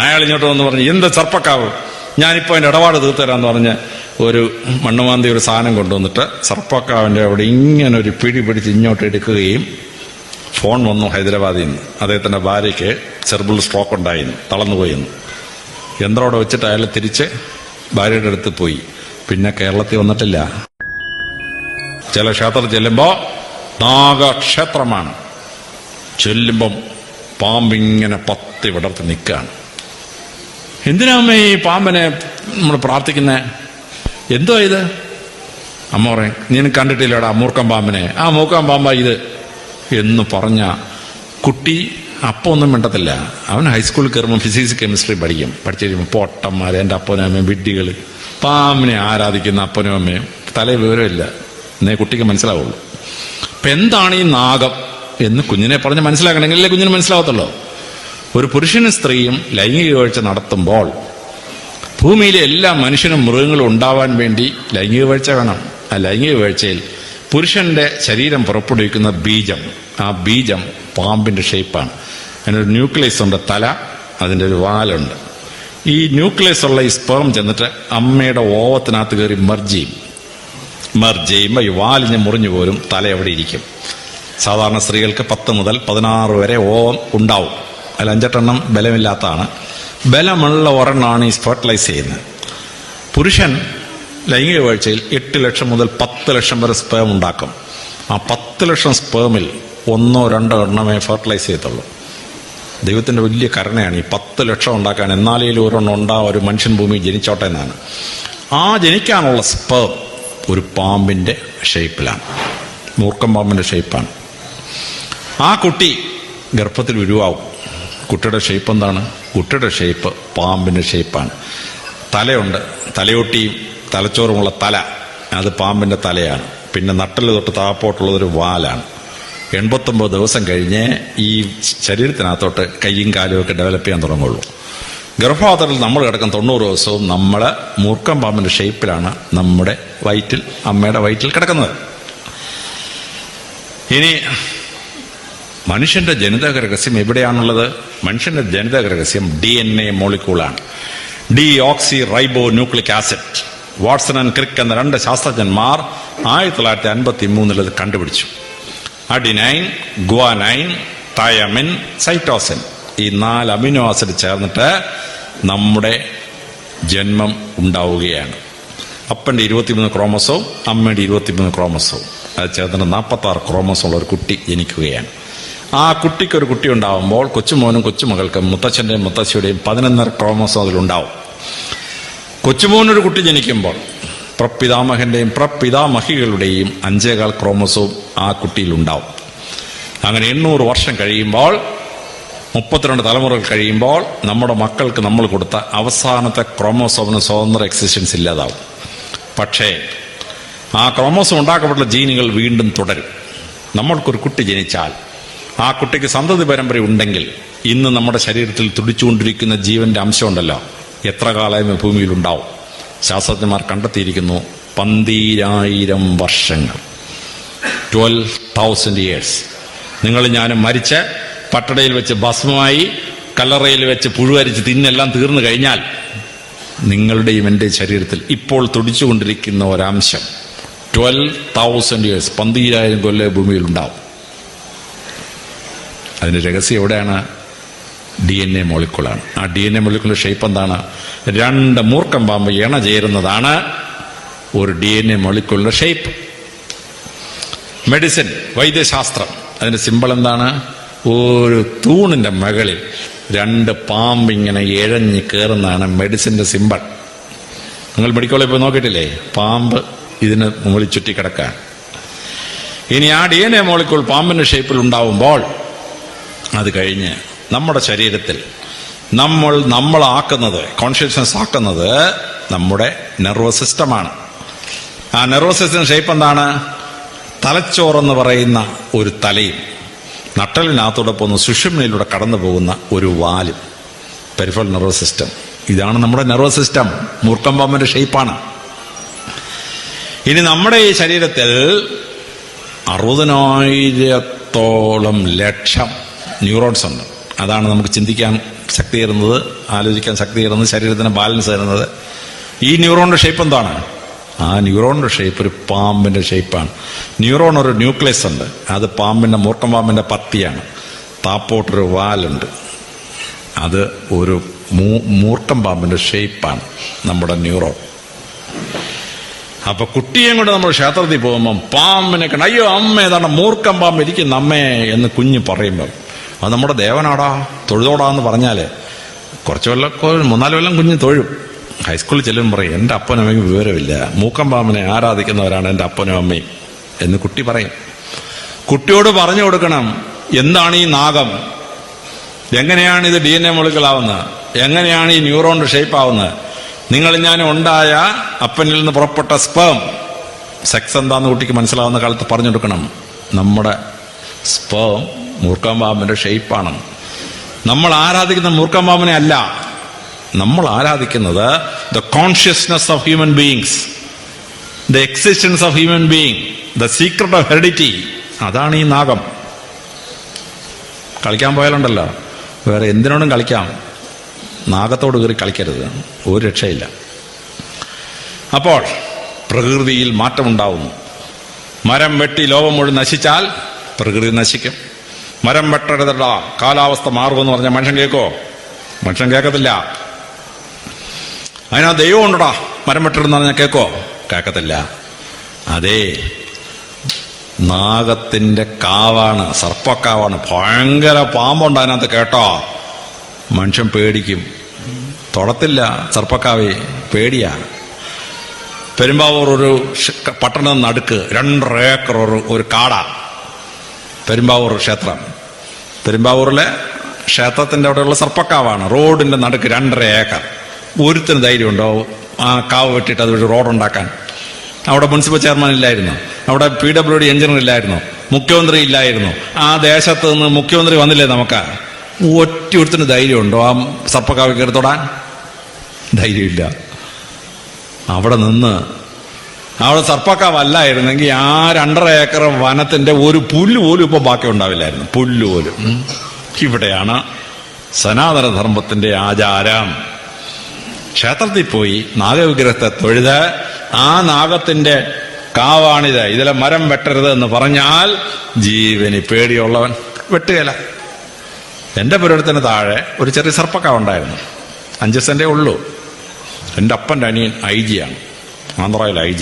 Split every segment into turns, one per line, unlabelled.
അയാൾ ഇങ്ങോട്ട് വന്ന് പറഞ്ഞു, എന്ത് സർപ്പക്കാവ്, ഞാനിപ്പോ അതിന്റെ ഇടപാട് തീർത്തരാന്ന് പറഞ്ഞ് ഒരു മണ്ണുമാന്തി ഒരു സാധനം കൊണ്ടുവന്നിട്ട് സർപ്പക്കാവിന്റെ അവിടെ ഇങ്ങനെ ഒരു പിടി പിടിച്ച് ഇങ്ങോട്ട് എടുക്കുകയും ഫോൺ വന്നു ഹൈദരാബാദിൽ നിന്ന്. അദ്ദേഹത്തിന്റെ ഭാര്യയ്ക്ക് സെർബിൾ സ്ട്രോക്ക് ഉണ്ടായിരുന്നു, തളർന്നുപോയെന്ന്. യന്ത്രോടെ വെച്ചിട്ട് അയാൾ തിരിച്ച് ഭാര്യയുടെ അടുത്ത് പോയി. പിന്നെ കേരളത്തിൽ വന്നിട്ടില്ല. ചില ക്ഷേത്രത്തിൽ ചെല്ലുമ്പോ നാഗക്ഷേത്രമാണ്, ചെല്ലുമ്പം പാമ്പിങ്ങനെ പത്തി വിടർത്തി നിൽക്കുകയാണ്. എന്തിനാമ്മ ഈ പാമ്പിനെ നമ്മൾ പ്രാർത്ഥിക്കുന്നേ? എന്തോ ഇത്? അമ്മ പറയും, നീ കണ്ടിട്ടില്ലടാ മൂർഖം പാമ്പിനെ, ആ മൂർഖം പാമ്പാ ഇത് എന്ന് പറഞ്ഞ കുട്ടി അപ്പം ഒന്നും മിണ്ടത്തില്ല. അവൻ ഹൈസ്കൂളിൽ കയറുമ്പോൾ ഫിസിക്സ് കെമിസ്ട്രി പഠിച്ചു കഴിയുമ്പോൾ പൊട്ടന്മാരെ, എൻ്റെ അപ്പനും അമ്മയും വിഡ്ഢികൾ, പാമ്പിനെ ആരാധിക്കുന്ന അപ്പനും അമ്മയും, തലയിൽ വിവരമില്ല എന്നേ കുട്ടിക്ക് മനസ്സിലാവുള്ളൂ. അപ്പൊ എന്താണ് ഈ നാഗം എന്ന് കുഞ്ഞിനെ പറഞ്ഞ് മനസ്സിലാക്കണമെങ്കിലേ കുഞ്ഞിന് മനസ്സിലാവത്തുള്ളൂ. ഒരു പുരുഷനും സ്ത്രീയും ലൈംഗിക വീഴ്ച നടത്തുമ്പോൾ ഭൂമിയിലെ എല്ലാ മനുഷ്യനും മൃഗങ്ങളും ഉണ്ടാവാൻ വേണ്ടി ലൈംഗിക വീഴ്ച വേണം. ആ ലൈംഗിക വീഴ്ചയിൽ പുരുഷന്റെ ശരീരം പുറപ്പെടുവിക്കുന്ന ബീജം, ആ ബീജം പാമ്പിന്റെ ഷേപ്പാണ്. അതിനൊരു ന്യൂക്ലിയസ് ഉണ്ട്, തല, അതിൻ്റെ ഒരു വാലുണ്ട്. ഈ ന്യൂക്ലിയസ് ഉള്ള ഈ സ്പേം ചെന്നിട്ട് അമ്മയുടെ ഓവത്തിനകത്ത് കയറി മെർജ് ചെയ്യുമ്പോൾ ഈ വാലിഞ്ഞ് മുറിഞ്ഞു പോരും, തല എവിടെ ഇരിക്കും. സാധാരണ സ്ത്രീകൾക്ക് 10 മുതൽ 16 വരെ ഓവം ഉണ്ടാവും. അതിൽ 5-8 ബലമില്ലാത്തതാണ്. ബലമുള്ള ഒരെണ്ണമാണ് ഈ ഫെർട്ടിലൈസ് ചെയ്യുന്നത്. പുരുഷൻ ലൈംഗിക വീഴ്ചയിൽ 8 ലക്ഷം മുതൽ 10 ലക്ഷം വരെ സ്പേം ഉണ്ടാക്കും. ആ 10 ലക്ഷം സ്പേമിൽ 1-2 എണ്ണമേ ഫെർട്ടിലൈസ് ചെയ്യത്തുള്ളൂ. ദൈവത്തിന്റെ വലിയ കരുണയാണ് ഈ 10 ലക്ഷം ഉണ്ടാക്കാൻ. എന്നാലും ഒരെണ്ണം ഉണ്ടാവും, ഒരു മനുഷ്യൻ ഭൂമി ജനിച്ചോട്ടെ എന്നാണ്. ആ ജനിക്കാനുള്ള സ്പേം ഒരു പാമ്പിന്റെ ഷേപ്പിലാണ്, മൂർഖം പാമ്പിന്റെ ഷേപ്പാണ്. ആ കുട്ടി ഗർഭത്തിൽ ഉരുവാവും. കുട്ടിയുടെ ഷേപ്പ് എന്താണ്? കുട്ടിയുടെ ഷേപ്പ് പാമ്പിന്റെ ഷേപ്പാണ്. തലയുണ്ട്, തലയൊട്ടിയും തലച്ചോറുമുള്ള തല, അത് പാമ്പിന്റെ തലയാണ്. പിന്നെ നട്ടല് തൊട്ട് താപ്പോട്ടുള്ളതൊരു വാലാണ്. 89 ദിവസം കഴിഞ്ഞ് ഈ ശരീരത്തിനകത്തോട്ട് കൈയും കാലും ഒക്കെ ഡെവലപ്പ് ചെയ്യാൻ തുടങ്ങുള്ളൂ. ഗർഭപാത്രത്തിൽ നമ്മൾ കിടക്കുന്ന 90 ദിവസവും നമ്മൾ മൂർഖം പാമ്പിന്റെ ഷേപ്പിലാണ് നമ്മുടെ വയറ്റിൽ, അമ്മയുടെ വയറ്റിൽ കിടക്കുന്നത്. ഇനി മനുഷ്യന്റെ ജനിതക രഹസ്യം എവിടെയാണുള്ളത്? മനുഷ്യന്റെ ജനിതക രഹസ്യം DNA മോളിക്യൂളാണ്. Deoxyribonucleic acid. Watson and Crick എന്ന 2 ശാസ്ത്രജ്ഞന്മാർ 1953 ഇത് കണ്ടുപിടിച്ചു. അഡിനൈൻ, ഗ്വാനൈൻ, തയമിൻ, സൈറ്റോസിൻ, ഈ 4 അമിനോ ആസിഡ് ചേർന്നിട്ട് നമ്മുടെ ജന്മം ഉണ്ടാവുകയാണ്. അപ്പന്റെ 23 ക്രോമസോം, അമ്മയുടെ 23 ക്രോമസോം, അത് ചേർന്നിട്ട് 46 ക്രോമസോം ഉള്ള ഒരു കുട്ടി ജനിക്കുകയാണ്. ആ കുട്ടിക്കൊരു കുട്ടി ഉണ്ടാവുമ്പോൾ കൊച്ചുമോനും കൊച്ചുമകൾക്കും മുത്തച്ഛന്റെയും മുത്തശ്ശിയുടെയും 11 ക്രോമസോം അതിലുണ്ടാവും. കൊച്ചുമോനൊരു കുട്ടി ജനിക്കുമ്പോൾ പ്രപിതാമഹന്റെയും പ്രപിതാമഹികളുടെയും 5.25 ക്രോമസോം ആ കുട്ടിയിലുണ്ടാവും. അങ്ങനെ 800 വർഷം കഴിയുമ്പോൾ, 32 തലമുറകൾ കഴിയുമ്പോൾ നമ്മുടെ മക്കൾക്ക് നമ്മൾ കൊടുത്ത അവസാനത്തെ ക്രോമോസോമിന് സ്വതന്ത്ര എക്സിസ്റ്റൻസ് ഇല്ലാതാവും. പക്ഷേ ആ ക്രോമോസോം ഉണ്ടാക്കപ്പെട്ട ജീനുകൾ വീണ്ടും തുടരും. നമ്മൾക്കൊരു കുട്ടി ജനിച്ചാൽ ആ കുട്ടിക്ക് സന്തതി പരമ്പര ഉണ്ടെങ്കിൽ ഇന്ന് നമ്മുടെ ശരീരത്തിൽ തുടിച്ചുകൊണ്ടിരിക്കുന്ന ജീവന്റെ അംശമുണ്ടല്ലോ, എത്ര കാലം ഭൂമിയിൽ ഉണ്ടാവും? ശാസ്ത്രജ്ഞന്മാർ കണ്ടെത്തിയിരിക്കുന്നു 12,000 വർഷങ്ങൾ, 12,000 years. നിങ്ങൾ ഞാനും മരിച്ച് പട്ടടയിൽ വെച്ച് ഭസ്മമായി കല്ലറയിൽ വെച്ച് പുഴുവരിച്ച് തിന്നെല്ലാം തീർന്നു കഴിഞ്ഞാൽ നിങ്ങളുടെയും എൻ്റെ ശരീരത്തിൽ ഇപ്പോൾ തുടിച്ചുകൊണ്ടിരിക്കുന്ന ഒരംശം 12,000 years, 12,000 കൊല്ലം ഭൂമിയിൽ ഉണ്ടാവും. അതിന്റെ രഹസ്യം എവിടെയാണ്? DNA മോളിക്കൂളാണ്. ആ DNA മോളിക്കൂളിന്റെ ഷേപ്പ് എന്താണ്? 2 മൂർഖം പാമ്പ് ഇണ ചേരുന്നതാണ് ഒരു DNA മോളിക്കൂളിന്റെ ഷേപ്പ്. മെഡിസിൻ, വൈദ്യശാസ്ത്രം, അതിന്റെ സിമ്പിൾ എന്താണ്? ഒരു തൂണിന്റെ മുകളിൽ 2 പാമ്പ് ഇങ്ങനെ ഇഴഞ്ഞ് കയറുന്നതാണ് മെഡിസിന്റെ സിമ്പിൾ. നിങ്ങൾ മെഡിക്കൽ കോളേജിൽ പോയി നോക്കിയിട്ടില്ലേ? പാമ്പ് ഇതിന് മുകളിൽ ചുറ്റിക്കിടക്കാൻ. ഇനി ആ DNA മോളിക്കൂൾ പാമ്പിന്റെ ഷേപ്പിൽ ഉണ്ടാവുമ്പോൾ അത് കഴിഞ്ഞ് നമ്മുടെ ശരീരത്തിൽ നമ്മളാക്കുന്നത്, കോൺഷ്യസ്നസ് ആക്കുന്നത് നമ്മുടെ നെർവസ് സിസ്റ്റമാണ്. ആ നെർവസ് സിസ്റ്റം ഷേപ്പ് എന്താണ്? തലച്ചോറെന്ന് പറയുന്ന ഒരു തലയും നട്ടലിനകത്തൂടെ പോകുന്ന സുഷുമ്നയിലൂടെ കടന്നു പോകുന്ന ഒരു വാലും, പെരിഫറൽ നെർവസ് സിസ്റ്റം. ഇതാണ് നമ്മുടെ നെർവസ് സിസ്റ്റം. മൂർഖം പാമ്പിന്റെ ഷേപ്പാണ്. ഇനി നമ്മുടെ ഈ ശരീരത്തിൽ 60,000 ലക്ഷം ന്യൂറോൺസ് ഉണ്ട്. അതാണ് നമുക്ക് ചിന്തിക്കാൻ ശക്തി തരുന്നത്, ആലോചിക്കാൻ ശക്തി തരുന്നത്, ശരീരത്തിന് ബാലൻസ് തരുന്നത്. ഈ ന്യൂറോണിന്റെ ഷേപ്പ് എന്താണ്? ആ ന്യൂറോണിന്റെ ഷേപ്പ് ഒരു പാമ്പിന്റെ ഷേപ്പാണ്. ന്യൂറോൺ ഒരു ന്യൂക്ലിയസ് ഉണ്ട്, അത് പാമ്പിന്റെ മൂർക്കം പാമ്പിന്റെ പത്തിയാണ്. താപ്പോട്ടൊരു വാലുണ്ട്, അത് ഒരു മൂർക്കം പാമ്പിന്റെ ഷേപ്പാണ് നമ്മുടെ ന്യൂറോൺ. അപ്പൊ കുട്ടിയെയും കൊണ്ട് നമ്മൾ ക്ഷേത്രത്തിൽ പോകുമ്പം പാമ്പിനെ കണ്ട് അയ്യോ അമ്മ ഏതാണ്ട് മൂർക്കം പാമ്പ് ഇരിക്കുന്ന അമ്മേ എന്ന് കുഞ്ഞ് പറയുമ്പം അത് നമ്മുടെ ദേവനാടാ തൊഴുതോടാന്ന് പറഞ്ഞാല് കുറച്ച് കൊല്ലം 3-4 കൊല്ലം കുഞ്ഞ് തൊഴും. ഹൈസ്കൂളിൽ ചെല്ലും പറയും എൻ്റെ അപ്പനും അമ്മയ്ക്കും വിവരമില്ല, മൂക്കം പാമ്പിനെ ആരാധിക്കുന്നവരാണ് എൻ്റെ അപ്പനും അമ്മയും എന്ന് കുട്ടി പറയും. കുട്ടിയോട് പറഞ്ഞു കൊടുക്കണം എന്താണ് ഈ നാഗം, എങ്ങനെയാണ് ഇത് DNA മോളിക്യൂളാവുന്നത്, എങ്ങനെയാണ് ഈ ന്യൂറോണിന്റെ ഷേപ്പ് ആവുന്നത്. നിങ്ങൾ ഞാൻ ഉണ്ടായ അപ്പനിൽ നിന്ന് പുറപ്പെട്ട സ്പേം സെക്സ് എന്താന്ന് കുട്ടിക്ക് മനസ്സിലാവുന്ന കാലത്ത് പറഞ്ഞു കൊടുക്കണം. നമ്മുടെ സ്പേം മൂർക്കം പാമ്പിന്റെ ഷേപ്പാണ്. നമ്മൾ ആരാധിക്കുന്ന മൂർക്കം പാമ്പിനെ അല്ല, നമ്മൾ ആരാധിക്കുന്നത് the consciousness of human beings, the existence of human being, the secret of heredity. അതാണ് ഈ നാഗം. കളിക്കാൻ പോയാലുണ്ടല്ലോ, വേറെ എന്തിനോടും കളിക്കാം, നാഗത്തോട് കയറി കളിക്കരുത്, ഒരു രക്ഷയില്ല. അപ്പോൾ പ്രകൃതിയിൽ മാറ്റമുണ്ടാവുന്നു. മരം വെട്ടി ലോകം മുഴുവൻ നശിച്ചാൽ പ്രകൃതി നശിക്കും. മരം വെട്ടരുതടാ, കാലാവസ്ഥ മാറുമെന്ന് പറഞ്ഞാൽ മനുഷ്യൻ കേൾക്കോ? മനുഷ്യൻ കേൾക്കത്തില്ല. അതിനാ ദൈവം ഉണ്ടടാ മരം വെട്ടരുതെന്ന് പറഞ്ഞാൽ കേൾക്കോ? കേൾക്കത്തില്ല. അതേ നാഗത്തിന്റെ കാവാണ്, സർപ്പക്കാവാണ്, ഭയങ്കര പാമ്പുണ്ട് അതിനകത്ത്, കേട്ടോ മനുഷ്യൻ പേടിക്കും, തൊടത്തില്ല. സർപ്പക്കാവേ പേടിയാ. പെരുമ്പാവൂർ ഒരു പട്ടണം നടുക്ക് 2.5 ഏക്കർ ഒരു കാടാ പെരുമ്പാവൂർ ക്ഷേത്രം. പെരുമ്പാവൂരിലെ ക്ഷേത്രത്തിന്റെ അവിടെയുള്ള സർപ്പക്കാവാണ്, റോഡിന്റെ നടുക്ക് 2.5 ഏക്കർ. ഒരുത്തിന് ധൈര്യം ഉണ്ടോ ആ കാവ് വെട്ടിയിട്ട് അതുവഴി റോഡുണ്ടാക്കാൻ? അവിടെ മുനിസിപ്പൽ ചെയർമാൻ ഇല്ലായിരുന്നു, അവിടെ PWD എഞ്ചിനീയർ ഇല്ലായിരുന്നു, മുഖ്യമന്ത്രി ഇല്ലായിരുന്നു. ആ ദേശത്ത് നിന്ന് മുഖ്യമന്ത്രി വന്നില്ലേ നമുക്ക്? ഒറ്റൊരുത്തിന് ധൈര്യമുണ്ടോ ആ സർപ്പക്കാവ് കയറി തൊടാൻ? ധൈര്യമില്ല. അവിടെ നിന്ന് അവിടെ സർപ്പക്കാവല്ലായിരുന്നെങ്കിൽ ആ 2.5 ഏക്കർ വനത്തിന്റെ ഒരു പുല്ല് പോലും ഇപ്പൊ ബാക്കി ഉണ്ടാവില്ലായിരുന്നു, പുല്ല് പോലും. ഇവിടെയാണ് സനാതന ധർമ്മത്തിന്റെ ആചാരം. ക്ഷേത്രത്തിൽ പോയി നാഗവിഗ്രഹത്തെ തൊഴുത് ആ നാഗത്തിന്റെ കാവാണിത്, ഇതിലെ മരം വെട്ടരുത് എന്ന് പറഞ്ഞാൽ ജീവന് പേടിയുള്ളവൻ വെട്ടുകയില്ല. എന്റെ പുരടത്തിന് താഴെ ഒരു ചെറിയ സർപ്പക്കാവുണ്ടായിരുന്നു, 5 സെന്റേ ഉള്ളൂ. എൻ്റെ അപ്പൻ്റെ അനിയൻ IG ആണ്, ആന്ധ്രയിൽ IG.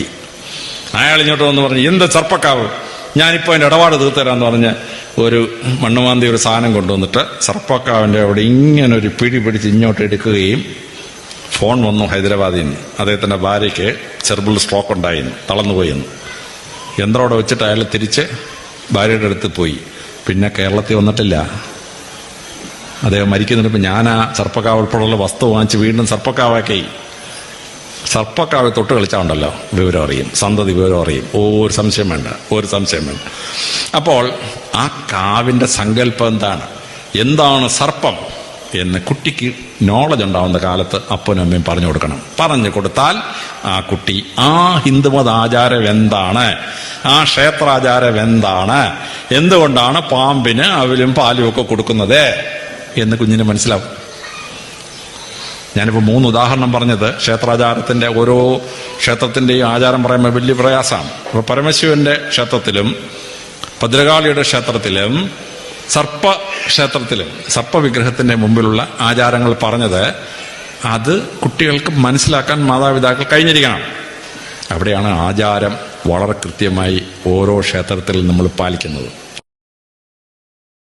അയാൾ ഇങ്ങോട്ട് വന്ന് പറഞ്ഞു എന്ത് സർപ്പക്കാവ്, ഞാനിപ്പോ അതിന്റെ ഇടപാട് തീർത്തരാന്ന് പറഞ്ഞ് ഒരു മണ്ണുമാന്തി ഒരു സാധനം കൊണ്ടുവന്നിട്ട് സർപ്പക്കാവിന്റെ അവിടെ ഇങ്ങനെ ഒരു പിടി പിടിച്ച് ഇങ്ങോട്ട് എടുക്കുകയും ഫോൺ വന്നു ഹൈദരാബാദിൽ നിന്ന്. അദ്ദേഹത്തിന്റെ ഭാര്യയ്ക്ക് സെർബിൾ സ്ട്രോക്ക് ഉണ്ടായിരുന്നു, തളർന്നുപോയെന്ന്. യന്ത്രം അവിടെ വെച്ചിട്ട് അയാൾ തിരിച്ച് ഭാര്യയുടെ അടുത്ത് പോയി. പിന്നെ കേരളത്തിൽ വന്നിട്ടില്ല. അദ്ദേഹം മരിക്കുന്നുണ്ട്. ഞാൻ ആ സർപ്പക്കാവ് ഉൾപ്പെടെയുള്ള വസ്തു വാങ്ങിച്ച് വീണ്ടും സർപ്പക്കാവാക്കി. സർപ്പക്കാവ് തൊട്ട് കളിച്ചാണ്ടല്ലോ വിവരം അറിയും, സന്തതി വിവരം അറിയും. ഒരു സംശയം വേണ്ട, ഒരു സംശയം വേണ്ട. അപ്പോൾ ആ കാവിന്റെ സങ്കല്പം എന്താണ് സർപ്പം എന്ന് കുട്ടിക്ക് നോളജ് ഉണ്ടാവുന്ന കാലത്ത് അപ്പനും അമ്മയും പറഞ്ഞു കൊടുക്കണം. പറഞ്ഞു കൊടുത്താൽ ആ കുട്ടി ആ ഹിന്ദുമത ആചാരം എന്താണ്, ആ ക്ഷേത്രാചാരം എന്താണ്, എന്തുകൊണ്ടാണ് പാമ്പിന് അവലും പാലും ഒക്കെ കൊടുക്കുന്നത് എന്ന് കുഞ്ഞിന് മനസ്സിലാവും. ഞാനിപ്പോൾ 3 ഉദാഹരണം പറഞ്ഞത് ക്ഷേത്രാചാരത്തിന്റെ ഓരോ ക്ഷേത്രത്തിന്റെയും ആചാരം പറയുമ്പോൾ വലിയ പ്രയാസമാണ്. അപ്പൊ പരമശിവന്റെ ക്ഷേത്രത്തിലും ഭദ്രകാളിയുടെ ക്ഷേത്രത്തിലും സർപ്പക്ഷേത്രത്തിലും സർപ്പവിഗ്രഹത്തിന്റെ മുമ്പിലുള്ള ആചാരങ്ങൾ പറഞ്ഞത് അത് കുട്ടികൾക്ക് മനസ്സിലാക്കാൻ മാതാപിതാക്കൾ കഴിഞ്ഞിരിക്കണം. അവിടെയാണ് ആചാരം വളരെ കൃത്യമായി ഓരോ ക്ഷേത്രത്തിലും നമ്മൾ പാലിക്കുന്നത്.